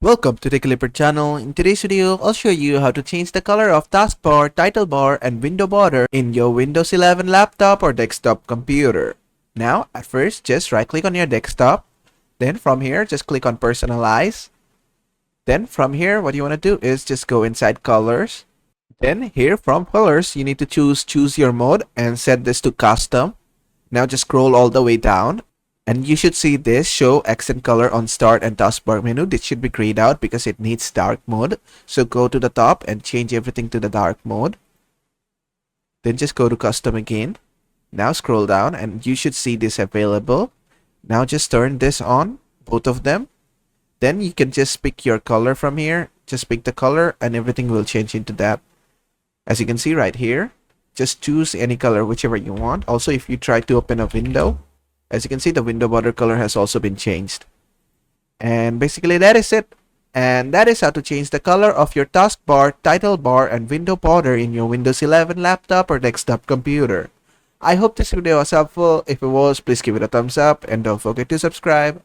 Welcome to the Clipper channel. In today's video, I'll show you how to change the color of taskbar, title bar, and window border in your Windows 11 laptop or desktop computer. Now, at first, just right click on your desktop. Then from here, just click on personalize. Then from here, what you want to do is just go inside colors. Then here from colors, you need to choose your mode and set this to custom. Now just scroll all the way down. And you should see this show accent color on start and taskbar menu. This should be grayed out because it needs dark mode. So go to the top and change everything to the dark mode. Then just go to custom again. Now scroll down and you should see this available. Now just turn this on, both of them. Then you can just pick your color from here. Just pick the color and everything will change into that. As you can see right here, just choose any color, whichever you want. Also, if you try to open a window, as you can see, the window border color has also been changed. And basically that is it. And that is how to change the color of your taskbar, title bar, and window border in your Windows 11 laptop or desktop computer. I hope this video was helpful. If it was, please give it a thumbs up and don't forget to subscribe.